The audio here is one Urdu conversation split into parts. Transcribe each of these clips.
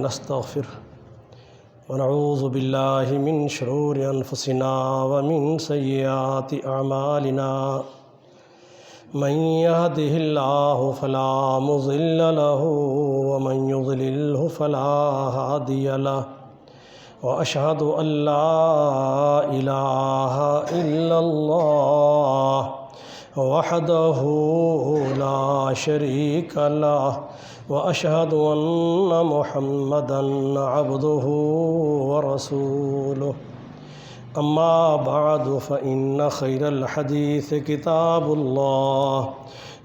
ونستغفره ونعوذ بالله من شرور أنفسنا ومن سيئات أعمالنا من يهده الله فلا مضل له ومن يضلله فلا هادي له وأشهد أن لا إله إلا الله وحده لا شريك له وأشهد أن محمدًا عبده ورسوله أما بعد فإن خير الحديث كتاب الله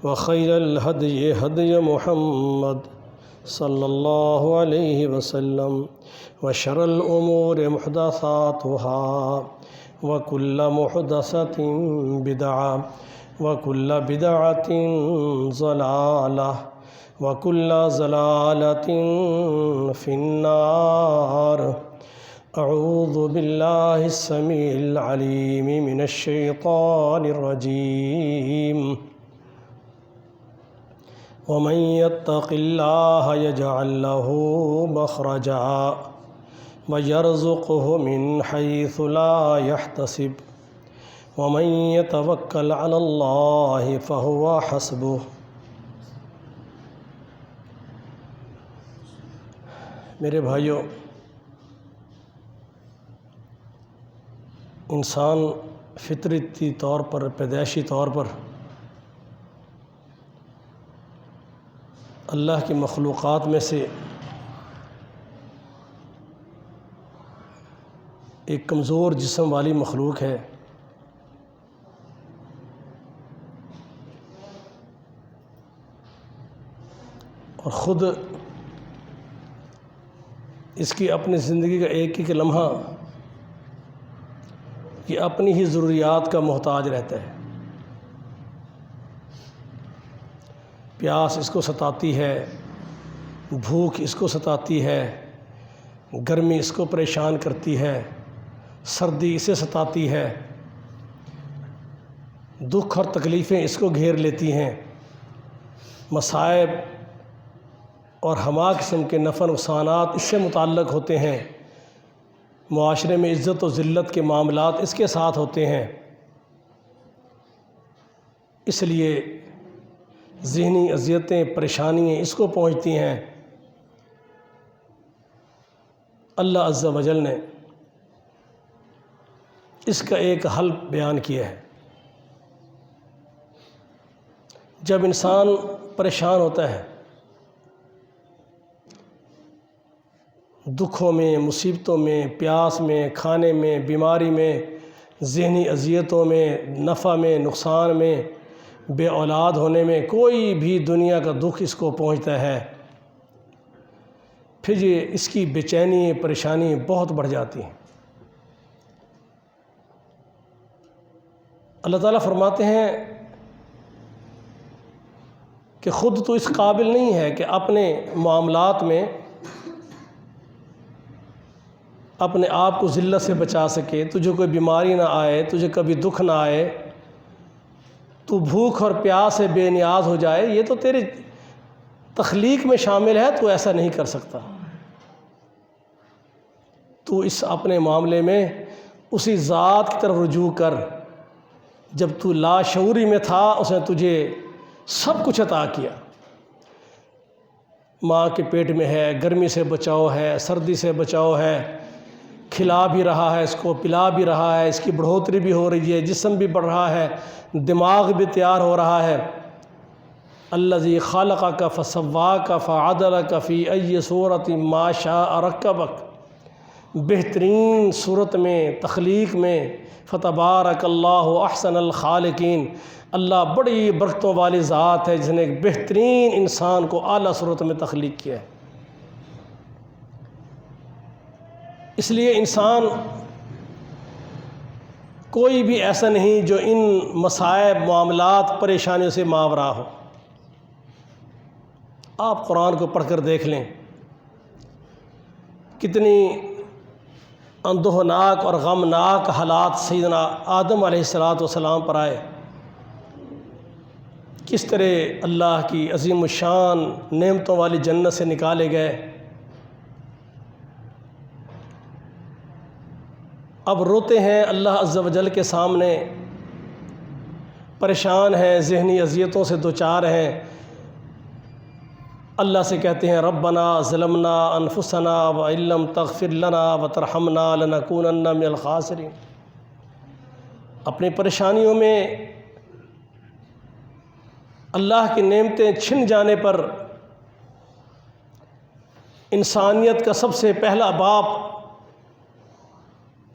وخير الهدي هدي محمد صلى الله عليه وسلم وشر الأمور محدثاتها وكل محدثة بدعة وكل بدعة ضلالة وكل ضلالة في النار أعوذ بالله السميع العليم من الشيطان الرجيم ومن يتق الله يجعل له مخرجا ويرزقه من حيث لا يحتسب ومن يتوكل على الله فهو حسبه۔ میرے بھائیوں، انسان فطرتی طور پر، پیدائشی طور پر اللہ کی مخلوقات میں سے ایک کمزور جسم والی مخلوق ہے۔ اور خود اس کی اپنی زندگی کا ایک ایک لمحہ یہ اپنی ہی ضروریات کا محتاج رہتا ہے۔ پیاس اس کو ستاتی ہے، بھوک اس کو ستاتی ہے، گرمی اس کو پریشان کرتی ہے، سردی اسے ستاتی ہے، دکھ اور تکلیفیں اس کو گھیر لیتی ہیں، مصائب اور ہما قسم کے نفع نقصانات اس سے متعلق ہوتے ہیں، معاشرے میں عزت و ذلت کے معاملات اس کے ساتھ ہوتے ہیں۔ اس لیے ذہنی اذیتیں، پریشانیاں اس کو پہنچتی ہیں۔ اللہ عز و جل نے اس کا ایک حل بیان کیا ہے۔ جب انسان پریشان ہوتا ہے، دکھوں میں، مصیبتوں میں، پیاس میں، کھانے میں، بیماری میں، ذہنی اذیتوں میں، نفع میں، نقصان میں، بے اولاد ہونے میں، کوئی بھی دنیا کا دکھ اس کو پہنچتا ہے، پھر یہ اس کی بے چینی، پریشانی بہت بڑھ جاتی ہیں۔ اللہ تعالیٰ فرماتے ہیں کہ خود تو اس قابل نہیں ہے کہ اپنے معاملات میں اپنے آپ کو ذلت سے بچا سکے، تجھے کوئی بیماری نہ آئے، تجھے کبھی دکھ نہ آئے، تو بھوک اور پیاس سے بے نیاز ہو جائے، یہ تو تیری تخلیق میں شامل ہے، تو ایسا نہیں کر سکتا۔ تو اس اپنے معاملے میں اسی ذات کی طرف رجوع کر، جب تو لاشعوری میں تھا اس نے تجھے سب کچھ عطا کیا۔ ماں کے پیٹ میں ہے، گرمی سے بچاؤ ہے، سردی سے بچاؤ ہے، کھلا بھی رہا ہے، اس کو پلا بھی رہا ہے، اس کی بڑھوتری بھی ہو رہی ہے، جسم بھی بڑھ رہا ہے، دماغ بھی تیار ہو رہا ہے۔ الذی خلقک فسواک فعدلک فی ای صورۃ ما شاء رکبک، بہترین صورت میں، تخلیق میں، فتبارک اللہ احسن الخالقین، اللہ بڑی برکتوں والی ذات ہے جس نے ایک بہترین انسان کو اعلیٰ صورت میں تخلیق کیا ہے۔ اس لیے انسان کوئی بھی ایسا نہیں جو ان مصائب، معاملات، پریشانیوں سے ماورا ہو۔ آپ قرآن کو پڑھ کر دیکھ لیں، کتنی اندوہناک اور غمناک حالات سیدنا آدم علیہ السلام پر آئے، کس طرح اللہ کی عظیم الشان نعمتوں والی جنت سے نکالے گئے، اب روتے ہیں اللہ عز و جل کے سامنے، پریشان ہیں، ذہنی اذیتوں سے دوچار ہیں، اللہ سے کہتے ہیں ربنا ظلمنا انفسنا وان لم تغفر لنا وترحمنا لنکونن من الخاسرین۔ اپنی پریشانیوں میں اللہ کی نعمتیں چھن جانے پر انسانیت کا سب سے پہلا باپ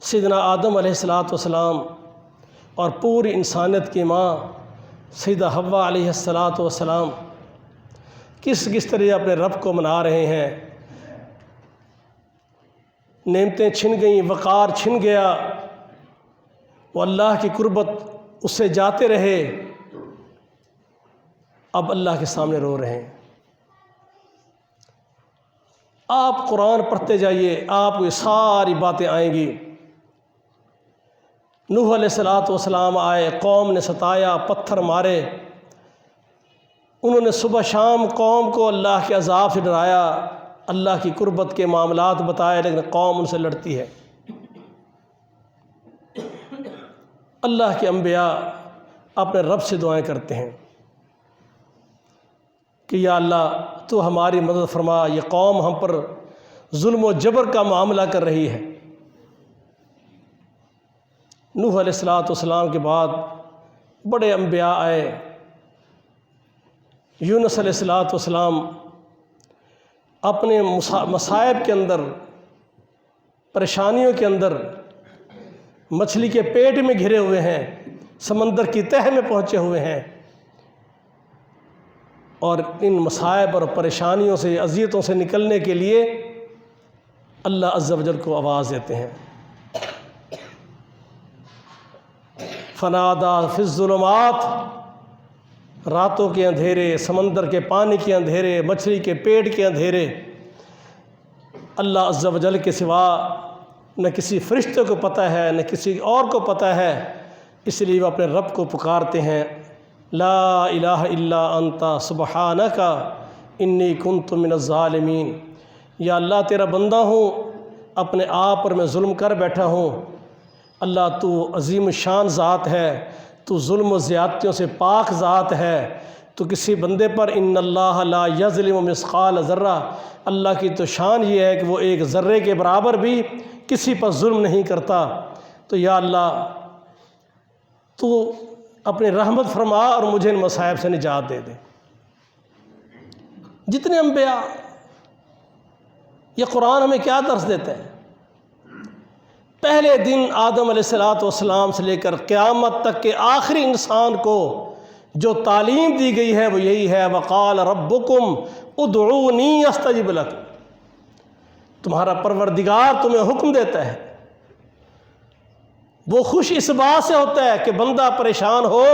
سیدنا آدم علیہ السلام اور پوری انسانیت کی ماں سیدہ حوا علیہ السلام کس طرح اپنے رب کو منا رہے ہیں۔ نعمتیں چھن گئیں، وقار چھن گیا، وہ اللہ کی قربت اس سے جاتے رہے، اب اللہ کے سامنے رو رہے ہیں۔ آپ قرآن پڑھتے جائیے، آپ کو یہ ساری باتیں آئیں گی۔ نوح علیہ السلام آئے، قوم نے ستایا، پتھر مارے، انہوں نے صبح شام قوم کو اللہ کے عذاب سے ڈرایا، اللہ کی قربت کے معاملات بتائے، لیکن قوم ان سے لڑتی ہے۔ اللہ کے انبیاء اپنے رب سے دعائیں کرتے ہیں کہ یا اللہ تو ہماری مدد فرما، یہ قوم ہم پر ظلم و جبر کا معاملہ کر رہی ہے۔ نوح علیہ السلام کے بعد بڑے انبیاء آئے، یونس علیہ السلام اپنے مصائب کے اندر، پریشانیوں کے اندر، مچھلی کے پیٹ میں گھرے ہوئے ہیں، سمندر کی تہہ میں پہنچے ہوئے ہیں، اور ان مصائب اور پریشانیوں سے، اذیتوں سے نکلنے کے لیے اللہ عز و جل کو آواز دیتے ہیں۔ فنادا فی الظلمات، راتوں کے اندھیرے، سمندر کے پانی کے اندھیرے، مچھلی کے پیٹ کے اندھیرے، اللہ عز و جل کے سوا نہ کسی فرشتے کو پتہ ہے، نہ کسی اور کو پتہ ہے، اس لیے وہ اپنے رب کو پکارتے ہیں، لا الہ الا انت سبحانک انی کنت من الظالمین۔ یا اللہ تیرا بندہ ہوں، اپنے آپ پر میں ظلم کر بیٹھا ہوں، اللہ تو عظیم الشان ذات ہے، تو ظلم و زیادتیوں سے پاک ذات ہے، تو کسی بندے پر ان اللہ لا یظلم مثقال ذرہ، اللہ کی تو شان یہ ہے کہ وہ ایک ذرے کے برابر بھی کسی پر ظلم نہیں کرتا۔ تو یا اللہ تو اپنی رحمت فرما اور مجھے ان مصائب سے نجات دے دے۔ جتنے انبیاء، یہ قرآن ہمیں کیا درس دیتا ہے؟ پہلے دن آدم علیہ السلام سے لے کر قیامت تک کے آخری انسان کو جو تعلیم دی گئی ہے وہ یہی ہے، وقال ربکم ادعونی استجب لکم۔ تمہارا پروردگار تمہیں حکم دیتا ہے، وہ خوش اس بات سے ہوتا ہے کہ بندہ پریشان ہو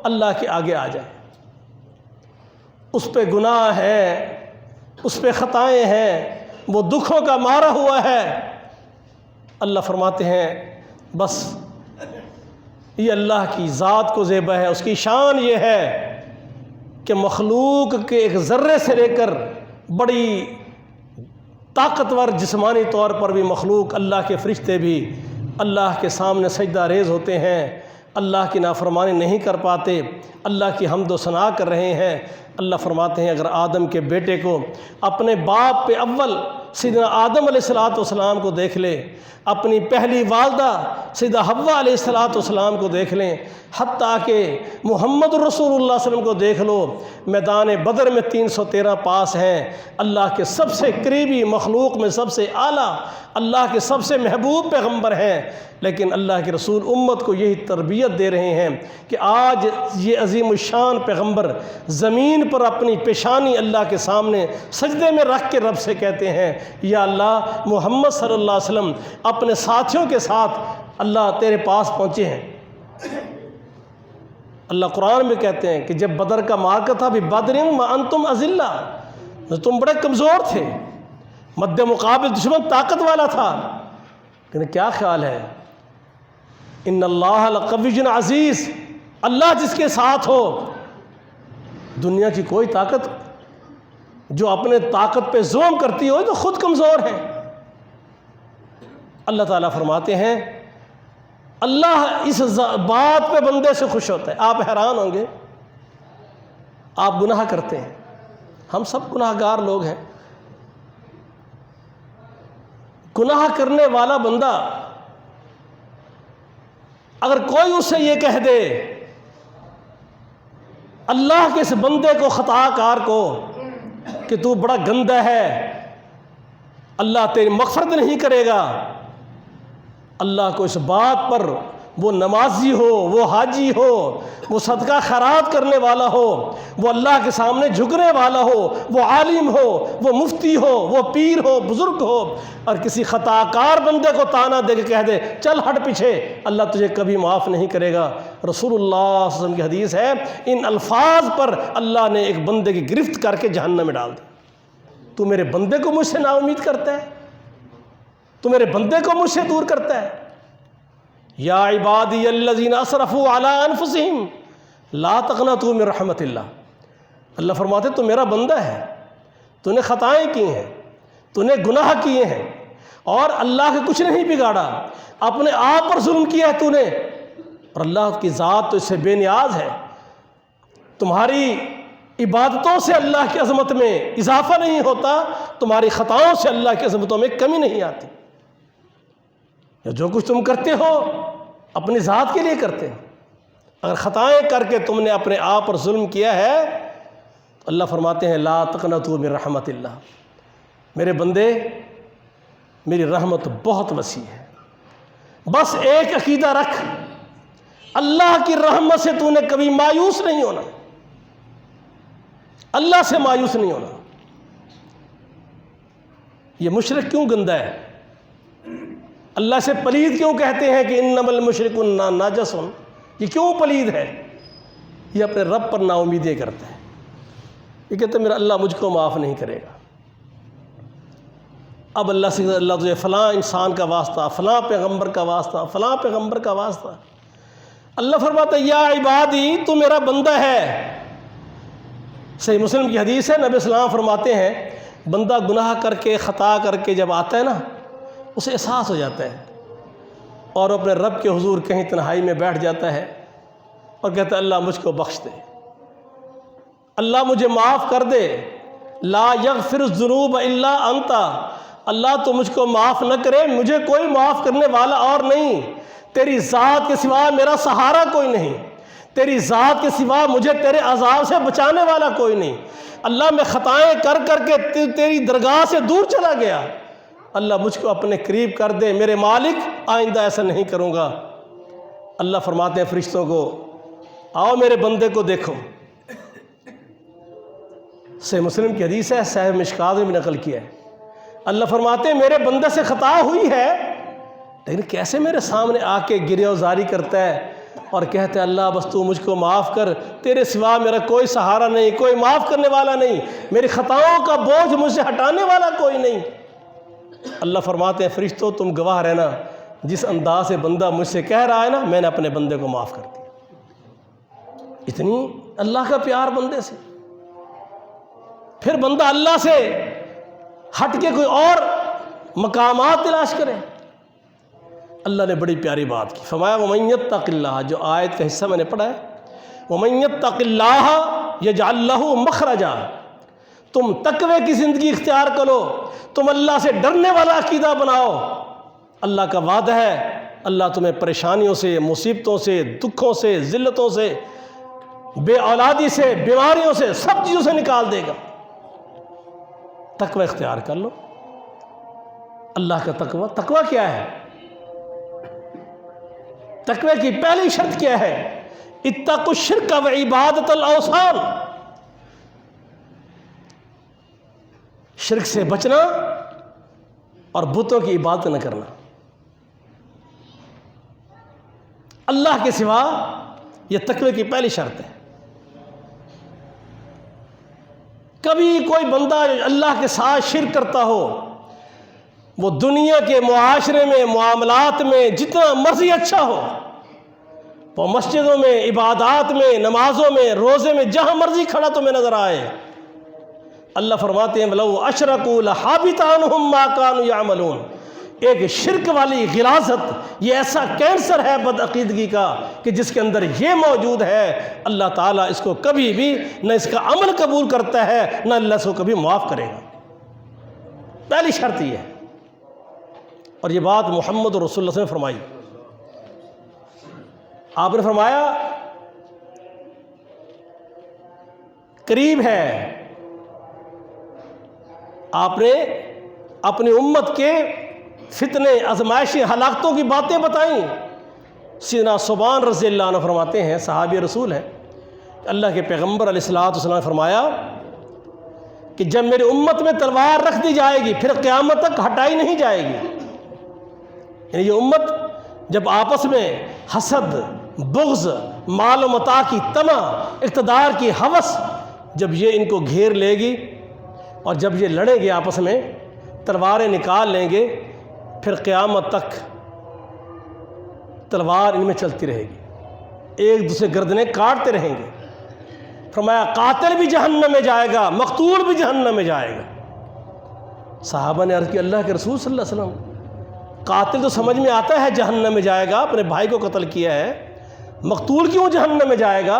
اللہ کے آگے آ جائے۔ اس پہ گناہ ہے، اس پہ خطائیں ہیں، وہ دکھوں کا مارا ہوا ہے، اللہ فرماتے ہیں بس یہ اللہ کی ذات کو زیبا ہے، اس کی شان یہ ہے کہ مخلوق کے ایک ذرے سے لے کر بڑی طاقتور جسمانی طور پر بھی مخلوق، اللہ کے فرشتے بھی اللہ کے سامنے سجدہ ریز ہوتے ہیں، اللہ کی نافرمانی نہیں کر پاتے، اللہ کی حمد و ثنا کر رہے ہیں۔ اللہ فرماتے ہیں اگر آدم کے بیٹے کو اپنے باپ پہ اول سیدنا آدم علیہ السلام کو دیکھ لے، اپنی پہلی والدہ سیدہ حوا علیہ السلام کو دیکھ لیں، حتیٰ کہ محمد رسول اللہ صلی اللہ علیہ وسلم کو دیکھ لو، میدان بدر میں 313 پاس ہیں، اللہ کے سب سے قریبی مخلوق میں سب سے اعلیٰ، اللہ کے سب سے محبوب پیغمبر ہیں، لیکن اللہ کے رسول امت کو یہی تربیت دے رہے ہیں کہ آج یہ عظیم الشان پیغمبر زمین پر اپنی پیشانی اللہ کے سامنے سجدے میں رکھ کے رب سے کہتے ہیں یا اللہ محمد صلی اللہ علیہ وسلم اپنے ساتھیوں کے ساتھ اللہ تیرے پاس پہنچے ہیں۔ اللہ قرآن میں کہتے ہیں کہ جب بدر کا معرکہ تھا بِبَدْرٍ وَأَنْتُمْ أَذِلَّةٌ، تم بڑے کمزور تھے، مد مقابل دشمن طاقت والا تھا، لیکن کیا خیال ہے ان اللہ لقوی عزیز، اللہ جس کے ساتھ ہو دنیا کی کوئی طاقت جو اپنے طاقت پہ ظلم کرتی ہو تو خود کمزور ہے۔ اللہ تعالیٰ فرماتے ہیں اللہ اس بات پہ بندے سے خوش ہوتا ہے۔ آپ حیران ہوں گے، آپ گناہ کرتے ہیں، ہم سب گناہ گار لوگ ہیں۔ گناہ کرنے والا بندہ اگر کوئی اس سے یہ کہہ دے، اللہ کے اس بندے کو، خطا کار کو، کہ تو بڑا گندا ہے، اللہ تیری مغفرت نہیں کرے گا، اللہ کو اس بات پر، وہ نمازی ہو، وہ حاجی ہو، وہ صدقہ خیرات کرنے والا ہو، وہ اللہ کے سامنے جھکنے والا ہو، وہ عالم ہو، وہ مفتی ہو، وہ پیر ہو، بزرگ ہو، اور کسی خطا کار بندے کو تانا دے کے کہہ دے چل ہٹ پیچھے، اللہ تجھے کبھی معاف نہیں کرے گا۔ رسول اللہ صلی اللہ علیہ وسلم کی حدیث ہے، ان الفاظ پر اللہ نے ایک بندے کی گرفت کر کے جہنم میں ڈال دی۔ تو میرے بندے کو مجھ سے نا امید کرتا ہے، تو میرے بندے کو مجھ سے دور کرتا ہے۔ یا عبادی الذین اسرفوا علی انفسہم لا تقنطوا من رحمت اللہ۔ اللہ فرماتے تو میرا بندہ ہے، تو نے خطائیں کی ہیں، تو نے گناہ کیے ہیں، اور اللہ کے کچھ نہیں بگاڑا، اپنے آپ پر ظلم کیا ہے تو نے، اور اللہ کی ذات تو اس سے بے نیاز ہے۔ تمہاری عبادتوں سے اللہ کی عظمت میں اضافہ نہیں ہوتا، تمہاری خطاؤں سے اللہ کی عظمتوں میں کمی نہیں آتی۔ جو کچھ تم کرتے ہو اپنی ذات کے لیے کرتے ہو، اگر خطائیں کر کے تم نے اپنے آپ پر ظلم کیا ہے، اللہ فرماتے ہیں لا تقنطوا من رحمت اللہ، میرے بندے میری رحمت بہت وسیع ہے، بس ایک عقیدہ رکھ، اللہ کی رحمت سے تو نے کبھی مایوس نہیں ہونا، اللہ سے مایوس نہیں ہونا۔ یہ مشرک کیوں گندا ہے؟ اللہ سے پلید کیوں کہتے ہیں کہ انما المشرکون نجس؟ یہ کیوں پلید ہے؟ یہ اپنے رب پر نا امیدی کرتا ہے، یہ کہتے ہیں میرا اللہ مجھ کو معاف نہیں کرے گا۔ اب اللہ سے اللہ تجھے فلاں انسان کا واسطہ، فلاں پیغمبر کا واسطہ، فلاں پیغمبر کا واسطہ۔ اللہ فرماتا ہے یا عبادی، تو میرا بندہ ہے۔ صحیح مسلم کی حدیث ہے، نبی اسلام فرماتے ہیں بندہ گناہ کر کے، خطا کر کے جب آتا ہے نا، اسے احساس ہو جاتا ہے، اور اپنے رب کے حضور کہیں تنہائی میں بیٹھ جاتا ہے اور کہتا ہے اللہ مجھ کو بخش دے، اللہ مجھے معاف کر دے، لا یغفر الذنوب الا انت، اللہ تو مجھ کو معاف نہ کرے، مجھے کوئی معاف کرنے والا اور نہیں، تیری ذات کے سوا میرا سہارا کوئی نہیں، تیری ذات کے سوا مجھے تیرے عذاب سے بچانے والا کوئی نہیں، اللہ میں خطائیں کر کر کے تیری درگاہ سے دور چلا گیا، اللہ مجھ کو اپنے قریب کر دے، میرے مالک آئندہ ایسا نہیں کروں گا۔ اللہ فرماتے ہیں فرشتوں کو آؤ میرے بندے کو دیکھو۔ صحیح مسلم کی حدیث ہے، صحیح مشکات میں بھی نقل کیا ہے، اللہ فرماتے ہیں میرے بندے سے خطا ہوئی ہے، لیکن کیسے میرے سامنے آ کے گریہ وزاری کرتا ہے اور کہتا ہے اللہ بس تو مجھ کو معاف کر، تیرے سوا میرا کوئی سہارا نہیں، کوئی معاف کرنے والا نہیں، میری خطاؤں کا بوجھ مجھ سے ہٹانے والا کوئی نہیں۔ اللہ فرماتے ہیں فرشتوں تم گواہ رہنا، جس انداز سے بندہ مجھ سے کہہ رہا ہے نا، میں نے اپنے بندے کو معاف کر دیا۔ اتنی اللہ کا پیار بندے سے، پھر بندہ اللہ سے ہٹ کے کوئی اور مقامات تلاش کرے۔ اللہ نے بڑی پیاری بات کی، فرمایا وَمَن يَتَّقِ اللَّهَ، جو آیت کا حصہ میں نے پڑھا ہے، وَمَن يَتَّقِ اللَّهَ يَجْعَل لَّهُ مَخْرَجًا، تم تقوی کی زندگی اختیار کرو، تم اللہ سے ڈرنے والا عقیدہ بناؤ، اللہ کا وعدہ ہے اللہ تمہیں پریشانیوں سے، مصیبتوں سے، دکھوں سے، ذلتوں سے، بے اولادی سے، بیماریوں سے، سب چیزوں سے نکال دے گا۔ تقوی اختیار کر لو، اللہ کا تقوی۔ تقوی کیا ہے؟ تقوی کی پہلی شرط کیا ہے؟ اتقوا الشرک وعبادۃ الاوثان، شرک سے بچنا اور بتوں کی عبادت نہ کرنا، اللہ کے سوا، یہ تقوی کی پہلی شرط ہے۔ کبھی کوئی بندہ اللہ کے ساتھ شرک کرتا ہو، وہ دنیا کے معاشرے میں، معاملات میں جتنا مرضی اچھا ہو، وہ مسجدوں میں، عبادات میں، نمازوں میں، روزے میں، جہاں مرضی کھڑا تمہیں نظر آئے، اللہ فرماتے ہیں وَلَوْ أَشْرَكُوا لَحَبِطَ عَنْهُمْ مَا كَانُوا يَعْمَلُونَ، ایک شرک والی غلاظت، یہ ایسا کینسر ہے بدعقیدگی کا کہ جس کے اندر یہ موجود ہے، اللہ تعالیٰ اس کو کبھی بھی نہ اس کا عمل قبول کرتا ہے نہ اللہ اس کو کبھی معاف کرے گا۔ پہلی شرط یہ ہے، اور یہ بات محمد رسول اللہ صلی اللہ علیہ وسلم نے فرمائی۔ آپ نے فرمایا قریب ہے، آپ نے اپنی امت کے فتنے، آزمائشی، ہلاکتوں کی باتیں بتائیں۔ سیدنا ثوبان رضی اللہ عنہ فرماتے ہیں، صحابی رسول ہیں، اللہ کے پیغمبر علیہ الصلوۃ والسلام نے فرمایا کہ جب میری امت میں تلوار رکھ دی جائے گی پھر قیامت تک ہٹائی نہیں جائے گی، یعنی یہ امت جب آپس میں حسد، بغض، مال و متاع کی طمع، اقتدار کی ہوس، جب یہ ان کو گھیر لے گی اور جب یہ لڑیں گے آپس میں، تلواریں نکال لیں گے، پھر قیامت تک تلوار ان میں چلتی رہے گی، ایک دوسرے گردنیں کاٹتے رہیں گے۔ فرمایا قاتل بھی جہنم میں جائے گا، مقتول بھی جہنم میں جائے گا۔ صحابہ نے عرض کی اللہ کے رسول صلی اللہ علیہ وسلم، قاتل تو سمجھ میں آتا ہے جہنم میں جائے گا، اپنے بھائی کو قتل کیا ہے، مقتول کیوں جہنم میں جائے گا؟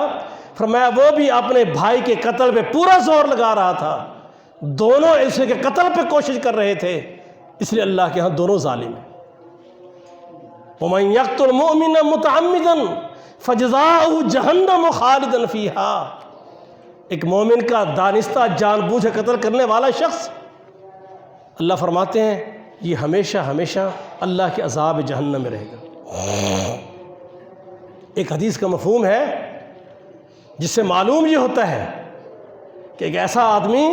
فرمایا وہ بھی اپنے بھائی کے قتل پہ پورا زور لگا رہا تھا، دونوں ایسے کے قتل پہ کوشش کر رہے تھے، اس لیے اللہ کے ہاں دونوں ظالم ہیں۔ وَمَن يَقْتُلْ مُؤْمِنًا مُتَعَمِّدًا فَجَزَاؤُهُ جَهَنَّمُ خَالِدًا فِيهَا، ایک مومن کا دانستہ جان بوجھ قتل کرنے والا شخص، اللہ فرماتے ہیں یہ ہمیشہ ہمیشہ اللہ کے عذاب جہنم میں رہے گا۔ ایک حدیث کا مفہوم ہے جس سے معلوم یہ ہوتا ہے کہ ایک ایسا آدمی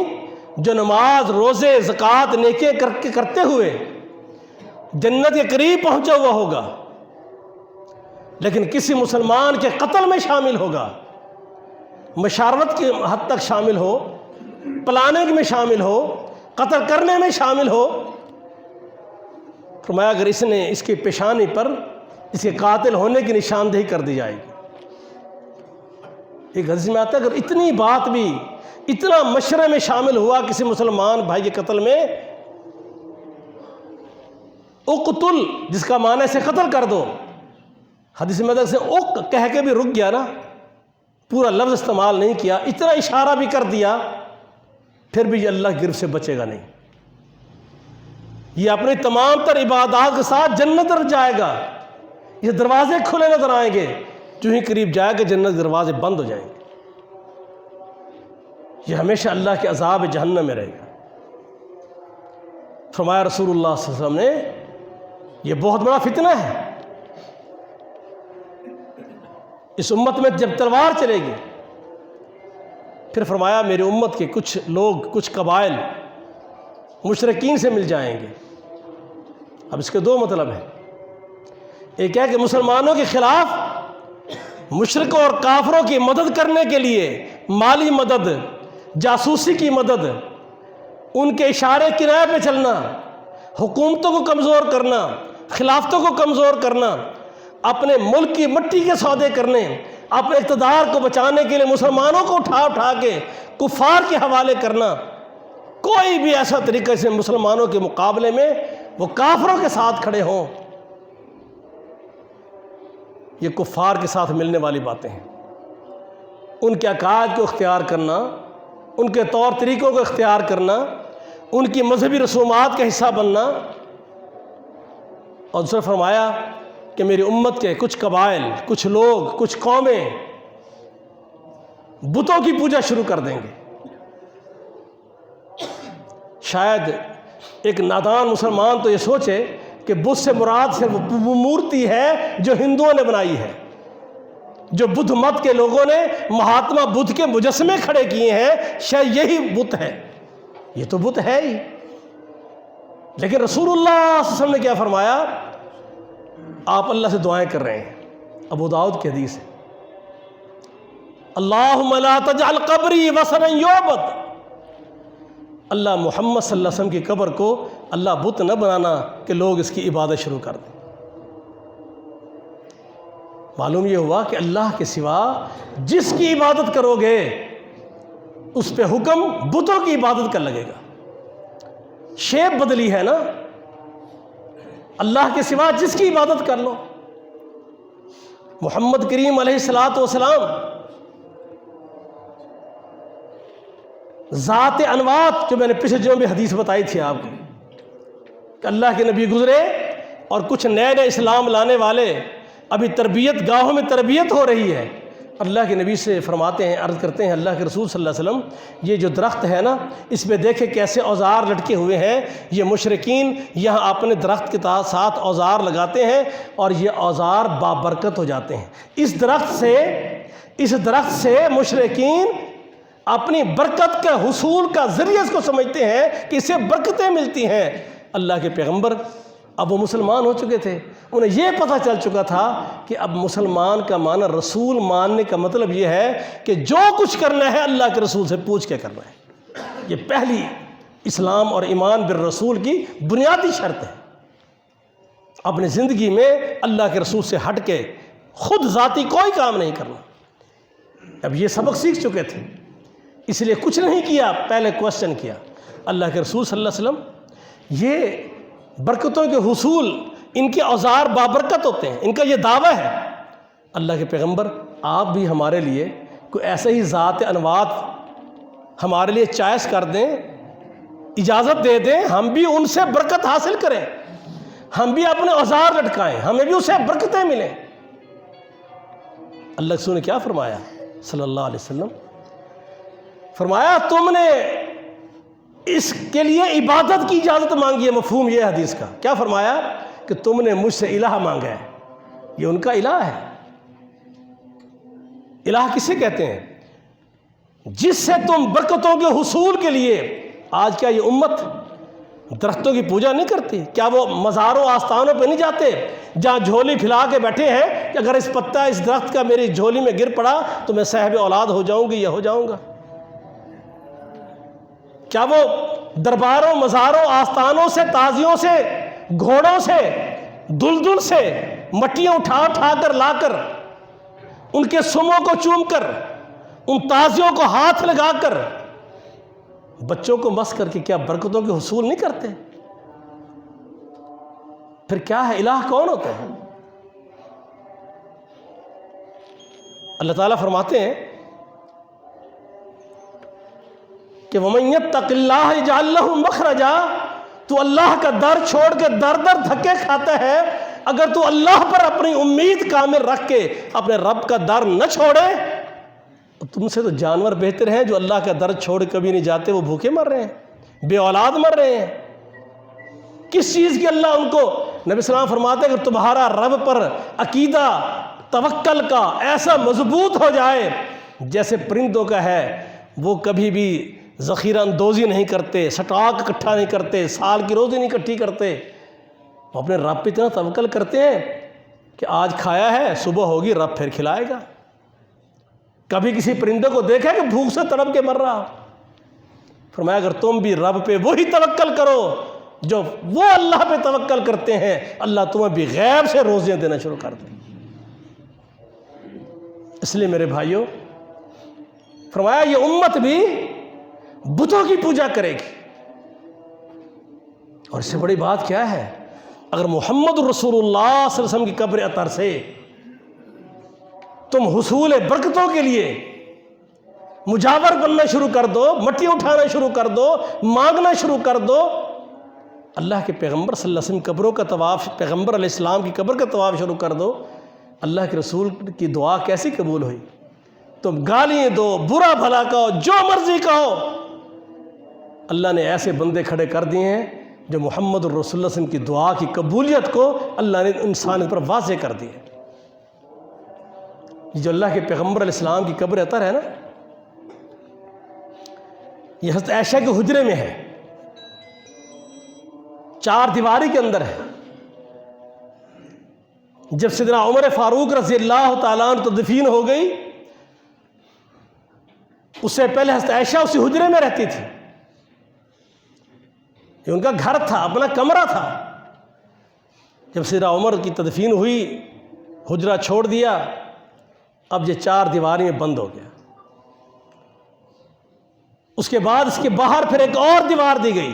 جو نماز، روزے، زکوٰۃ، نیکیاں کرتے ہوئے جنت کے قریب پہنچا ہوا ہوگا، لیکن کسی مسلمان کے قتل میں شامل ہوگا، مشاورت کی حد تک شامل ہو، پلاننگ میں شامل ہو، قتل کرنے میں شامل ہو، فرمایا اگر اس نے اس کی پیشانی پر اس کے قاتل ہونے کی نشاندہی کر دی جائے گی۔ ایک حدیث میں آتا ہے اگر اتنی بات بھی، اتنا مشورے میں شامل ہوا کسی مسلمان بھائی کے قتل میں، اقتل جس کا معنی سے قتل کر دو، حدیث میں سے اق کہہ کے بھی رک گیا نا، پورا لفظ استعمال نہیں کیا، اتنا اشارہ بھی کر دیا، پھر بھی یہ اللہ کی گرفت سے بچے گا نہیں، یہ اپنی تمام تر عبادات کے ساتھ جنت تک جائے گا۔ یہ دروازے کھلے نظر آئیں گے، جو ہی قریب جائے گا جنت کے دروازے بند ہو جائیں گے، یہ ہمیشہ اللہ کے عذاب جہنم میں رہے گا۔ فرمایا رسول اللہ صلی اللہ علیہ وسلم نے یہ بہت بڑا فتنہ ہے، اس امت میں جب تلوار چلے گی، پھر فرمایا میری امت کے کچھ لوگ، کچھ قبائل مشرکین سے مل جائیں گے۔ اب اس کے دو مطلب ہیں، ایک ہے کہ مسلمانوں کے خلاف مشرکوں اور کافروں کی مدد کرنے کے لیے مالی مدد، جاسوسی کی مدد، ان کے اشارے کرائے پہ چلنا، حکومتوں کو کمزور کرنا، خلافتوں کو کمزور کرنا، اپنے ملک کی مٹی کے سودے کرنے، اپنے اقتدار کو بچانے کے لیے مسلمانوں کو اٹھا اٹھا کے کفار کے حوالے کرنا، کوئی بھی ایسا طریقہ سے مسلمانوں کے مقابلے میں وہ کافروں کے ساتھ کھڑے ہوں، یہ کفار کے ساتھ ملنے والی باتیں ہیں۔ ان کے عقائد کو اختیار کرنا، ان کے طور طریقوں کو اختیار کرنا، ان کی مذہبی رسومات کا حصہ بننا، اور دوسرا فرمایا کہ میری امت کے کچھ قبائل، کچھ لوگ، کچھ قومیں بتوں کی پوجا شروع کر دیں گے۔ شاید ایک نادان مسلمان تو یہ سوچے کہ بت سے مراد صرف وہ مورتی ہے جو ہندوؤں نے بنائی ہے، جو بدھ مت کے لوگوں نے مہاتما بدھ کے مجسمے کھڑے کیے ہیں، شاید یہی بت ہے۔ یہ تو بت ہے ہی، لیکن رسول اللہ صلی اللہ علیہ وسلم نے کیا فرمایا؟ آپ اللہ سے دعائیں کر رہے ہیں، ابو داؤد کی حدیث ہے، اللہم لا تجعل قبری وثنا یعبد، اللہ محمد صلی اللہ علیہ وسلم کی قبر کو اللہ بت نہ بنانا کہ لوگ اس کی عبادت شروع کر دیں۔ معلوم یہ ہوا کہ اللہ کے سوا جس کی عبادت کرو گے اس پہ حکم بتوں کی عبادت کا لگے گا۔ شیپ بدلی ہے نا، اللہ کے سوا جس کی عبادت کر لو۔ محمد کریم علیہ الصلاۃ والسلام ذات انوات، جو میں نے پچھلے دنوں میں حدیث بتائی تھی آپ کو کہ اللہ کے نبی گزرے اور کچھ نئے نئے اسلام لانے والے، ابھی تربیت گاہوں میں تربیت ہو رہی ہے، اللہ کے نبی سے فرماتے ہیں، عرض کرتے ہیں اللہ کے رسول صلی اللہ علیہ وسلم یہ جو درخت ہے نا، اس پہ دیکھیں کیسے اوزار لٹکے ہوئے ہیں، یہ مشرکین یہاں اپنے درخت کے ساتھ اوزار لگاتے ہیں اور یہ اوزار بابرکت ہو جاتے ہیں۔ اس درخت سے مشرکین اپنی برکت کے حصول کا ذریعہ اس کو سمجھتے ہیں کہ اس سے برکتیں ملتی ہیں۔ اللہ کے پیغمبر اب وہ مسلمان ہو چکے تھے، انہیں یہ پتہ چل چکا تھا کہ اب مسلمان کا معنی رسول ماننے کا مطلب یہ ہے کہ جو کچھ کرنا ہے اللہ کے رسول سے پوچھ کے کرنا ہے۔ یہ پہلی اسلام اور ایمان بالرسول کی بنیادی شرط ہے۔ اپنی زندگی میں اللہ کے رسول سے ہٹ کے خود ذاتی کوئی کام نہیں کرنا۔ اب یہ سبق سیکھ چکے تھے، اس لیے کچھ نہیں کیا، پہلے کوشچن کیا۔ اللہ کے رسول صلی اللہ علیہ وسلم یہ برکتوں کے حصول، ان کے اوزار بابرکت ہوتے ہیں، ان کا یہ دعویٰ ہے۔ اللہ کے پیغمبر آپ بھی ہمارے لیے کوئی ایسے ہی ذات انوات ہمارے لیے چوائس کر دیں، اجازت دے دیں، ہم بھی ان سے برکت حاصل کریں، ہم بھی اپنے اوزار لٹکائیں، ہمیں بھی اسے برکتیں ملیں۔ اللہ کے رسول نے کیا فرمایا صلی اللہ علیہ وسلم؟ فرمایا تم نے اس کے لیے عبادت کی اجازت مانگی ہے۔ مفہوم یہ حدیث کا کیا فرمایا کہ تم نے مجھ سے الہ مانگا ہے، یہ ان کا الہ ہے۔ الہ کسے کہتے ہیں؟ جس سے تم برکتوں کے حصول کے لیے، آج کیا یہ امت درختوں کی پوجا نہیں کرتی؟ کیا وہ مزاروں آستانوں پہ نہیں جاتے جہاں جھولی پھیلا کے بیٹھے ہیں کہ اگر اس پتہ اس درخت کا میری جھولی میں گر پڑا تو میں صاحب اولاد ہو جاؤں گی یا ہو جاؤں گا؟ کیا وہ درباروں مزاروں آستانوں سے، تازیوں سے، گھوڑوں سے، دلدل سے مٹیاں اٹھا اٹھا کر لا کر، ان کے سموں کو چوم کر، ان تازیوں کو ہاتھ لگا کر، بچوں کو مس کر کے کیا برکتوں کے حصول نہیں کرتے؟ پھر کیا ہے؟ الہ کون ہوتا ہے؟ اللہ تعالیٰ فرماتے ہیں کہ وَمَن يَتَّقِ اللَّهَ يَجْعَل لَّهُ مَخْرَجًا، تو اللہ کا در چھوڑ کے در در دھکے کھاتا ہے۔ اگر تو اللہ پر اپنی امید کامل رکھ کے اپنے رب کا در نہ چھوڑے، تم سے تو جانور بہتر ہیں جو اللہ کا در چھوڑ کبھی نہیں جاتے، وہ بھوکے مر رہے ہیں، بے اولاد مر رہے ہیں۔ کس چیز کی اللہ ان کو؟ نبی صلی اللہ علیہ وسلم فرماتے ہیں کہ تمہارا رب پر عقیدہ توکل کا ایسا مضبوط ہو جائے جیسے پرندوں کا ہے، وہ کبھی بھی ذخیرہ اندوزی نہیں کرتے، سٹاک اکٹھا نہیں کرتے، سال کی روزی نہیں اکٹھی کرتے، وہ اپنے رب پہ اتنا توکل کرتے ہیں کہ آج کھایا ہے، صبح ہوگی رب پھر کھلائے گا۔ کبھی کسی پرندے کو دیکھا کہ بھوک سے تڑپ کے مر رہا؟ فرمایا اگر تم بھی رب پہ وہی توکل کرو جو وہ اللہ پہ توکل کرتے ہیں، اللہ تمہیں بھی غیب سے روزیاں دینا شروع کر دے۔ اس لیے میرے بھائیوں، فرمایا یہ امت بھی بتوں کی پوجا کرے گی، اور اس سے بڑی بات کیا ہے؟ اگر محمد رسول اللہ صلی اللہ علیہ وسلم کی قبر اطہر سے تم حصول برکتوں کے لیے مجاور بننا شروع کر دو، مٹی اٹھانا شروع کر دو، مانگنا شروع کر دو، اللہ کے پیغمبر صلی اللہ علیہ وسلم قبروں کا طواف، پیغمبر علیہ السلام کی قبر کا طواف شروع کر دو، اللہ کے رسول کی دعا کیسی قبول ہوئی؟ تم گالیاں دو، برا بھلا کہو، جو مرضی کہو، اللہ نے ایسے بندے کھڑے کر دیے ہیں جو محمد الرسول صلی اللہ علیہ وسلم کی دعا کی قبولیت کو اللہ نے انسان پر واضح کر دی ہے۔ جو اللہ کے پیغمبر علیہ السلام کی قبر اطہر ہے نا، یہ حضرت عائشہ کے حجرے میں ہے، 4 دیواری کے اندر ہے۔ جب سیدنا عمر فاروق رضی اللہ تعالیٰ عنہ تدفین ہو گئی، اس سے پہلے حضرت عائشہ اسی حجرے میں رہتی تھی، یہ ان کا گھر تھا، اپنا کمرہ تھا۔ جب سیدنا عمر کی تدفین ہوئی، حجرہ چھوڑ دیا، اب یہ 4 دیواری میں بند ہو گیا۔ اس کے بعد اس کے باہر پھر ایک اور دیوار دی گئی،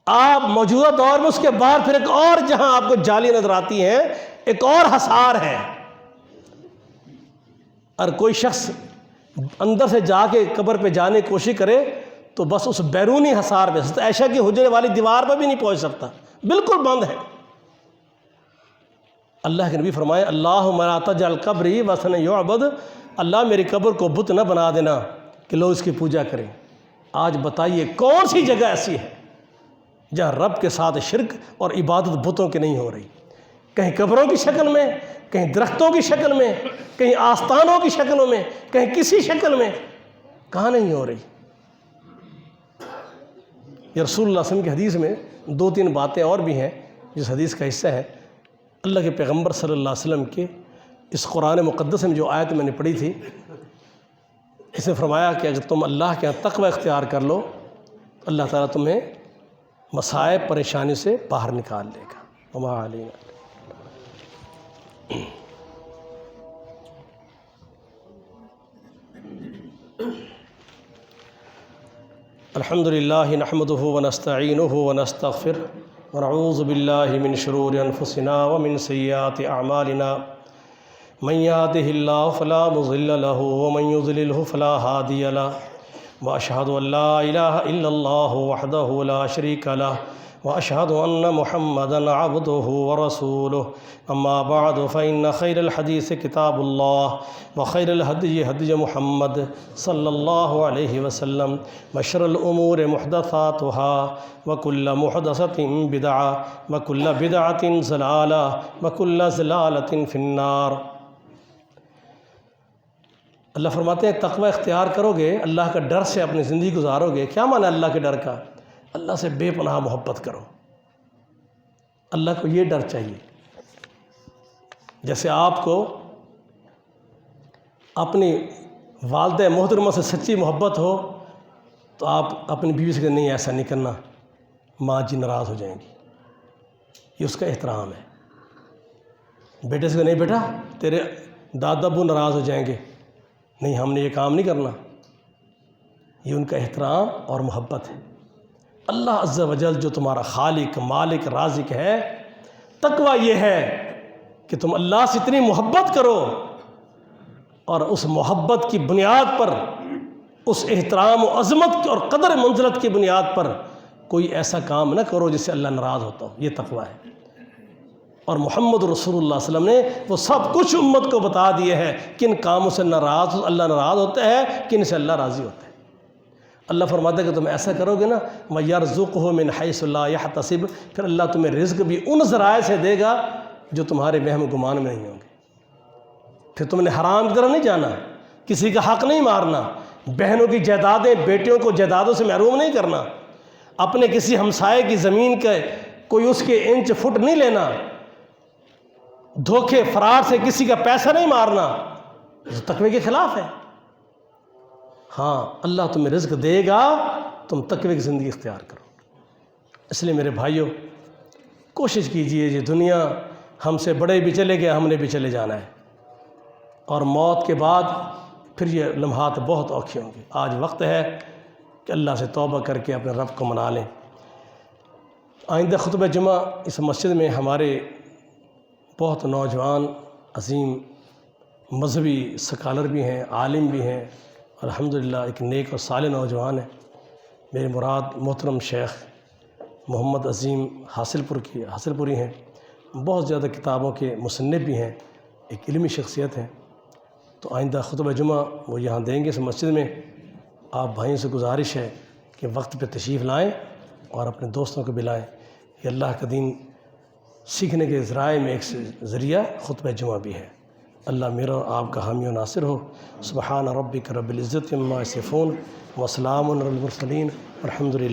آپ موجودہ دور میں اس کے بعد پھر ایک اور جہاں آپ کو جالی نظر آتی ہیں، ایک اور حصار ہے. اور کوئی شخص اندر سے جا کے قبر پہ جانے کی کوشش کرے تو بس اس بیرونی حصار پہ، حضرت عائشہ کی حجرے والی دیوار پہ بھی نہیں پہنچ سکتا، بالکل بند ہے. اللہ کے نبی فرمائے اللہم لا تجعل قبری وثنا یعبد، اللہ میری قبر کو بت نہ بنا دینا کہ لوگ اس کی پوجا کریں. آج بتائیے کون سی جگہ ایسی ہے جہاں رب کے ساتھ شرک اور عبادت بتوں کی نہیں ہو رہی؟ کہیں قبروں کی شکل میں، کہیں درختوں کی شکل میں، کہیں آستانوں کی شکلوں میں، کہیں کسی شکل میں، کہاں نہیں ہو رہی؟ یہ رسول اللہ صلی اللہ علیہ وسلم کی حدیث میں 2-3 باتیں اور بھی ہیں جس حدیث کا حصہ ہے. اللہ کے پیغمبر صلی اللہ علیہ وسلم کے اس قرآن مقدس میں جو آیت میں نے پڑھی تھی، اس نے فرمایا کہ اگر تم اللہ کے یہاں تقوی اختیار کر لو، اللہ تعالیٰ تمہیں مصائب پریشانی سے باہر نکال لے گا. وما علینا. الحمد للہ نحمده ونستعینه ونستغفره ونعوذ باللہ من شرور انفسنا ومن سیئات اعمالنا من يهده الله فلا مضل له ومن يضلله فلا هادي له واشهد ان لا اله الا الله وحده لا شريك له واشهد ان محمدا عبده ورسوله. اما بعد فان خير الحديث كتاب الله وخير الهدي هدي محمد صلى الله عليه وسلم وشر الامور محدثاتها وكل محدثة بدعة وكل بدعة ضلالة وكل ضلالة في النار. اللہ فرماتے ہیں تقوی اختیار کرو گے، اللہ کا ڈر سے اپنی زندگی گزارو گے. کیا معنی اللہ کے ڈر کا؟ اللہ سے بے پناہ محبت کرو. اللہ کو یہ ڈر چاہیے. جیسے آپ کو اپنی والدہ محترمہ سے سچی محبت ہو تو آپ اپنی بیوی سے کہتے نہیں ایسا نہیں کرنا، ماں جی ناراض ہو جائیں گی. یہ اس کا احترام ہے. بیٹے سے نہیں بیٹا تیرے دادا ابو ناراض ہو جائیں گے، نہیں ہم نے یہ کام نہیں کرنا. یہ ان کا احترام اور محبت ہے. اللہ عز و جل جو تمہارا خالق مالک رازق ہے، تقوی یہ ہے کہ تم اللہ سے اتنی محبت کرو اور اس محبت کی بنیاد پر، اس احترام و عظمت اور قدر منزلت کی بنیاد پر کوئی ایسا کام نہ کرو جس سے اللہ ناراض ہوتا ہو. یہ تقوی ہے. اور محمد رسول اللہ صلی اللہ علیہ وسلم نے وہ سب کچھ امت کو بتا دیے ہیں کن کاموں سے اللہ ناراض ہوتا ہے، کن سے اللہ راضی ہوتا ہے. اللہ فرماتا ہے کہ تم ایسا کرو گے نا وَيَرْزُقْهُ مِنْ حَيْثُ لَا يَحْتَسِبُ، پھر اللہ تمہیں رزق بھی ان ذرائع سے دے گا جو تمہارے وہم گمان میں نہیں ہوں گے. پھر تم نے حرام کی طرف نہیں جانا، کسی کا حق نہیں مارنا، بہنوں کی جائیدادیں بیٹیوں کو جائیدادوں سے محروم نہیں کرنا، اپنے کسی ہمسائے کی زمین کا کوئی اس کے انچ فٹ نہیں لینا، دھوکے فرار سے کسی کا پیسہ نہیں مارنا. یہ تقوی کے خلاف ہے. ہاں اللہ تمہیں رزق دے گا، تم تقوی کی زندگی اختیار کرو. اس لیے میرے بھائیوں کوشش کیجئے، یہ دنیا ہم سے بڑے بھی چلے گئے، ہم نے بھی چلے جانا ہے، اور موت کے بعد پھر یہ لمحات بہت اوکھے ہوں گے. آج وقت ہے کہ اللہ سے توبہ کر کے اپنے رب کو منا لیں. آئندہ خطبہ جمعہ اس مسجد میں ہمارے بہت نوجوان عظیم مذہبی سکالر بھی ہیں، عالم بھی ہیں، الحمدللہ ایک نیک اور صالح نوجوان ہیں. میرے مراد محترم شیخ محمد عظیم حاصل پوری ہیں. بہت زیادہ کتابوں کے مصنف بھی ہیں، ایک علمی شخصیت ہیں. تو آئندہ خطبہ جمعہ وہ یہاں دیں گے اس مسجد میں. آپ بھائیوں سے گزارش ہے کہ وقت پہ تشریف لائیں اور اپنے دوستوں کو بلائیں. یہ اللہ کا دین سیکھنے کے ذرائع میں ایک ذریعہ خطبہ جمعہ بھی ہے. اللہ میرا اور آپ کا حامی و ناصر ہو. سبحان ربک رب العزت عما یصفون وسلام علی المرسلین والحمد للہ.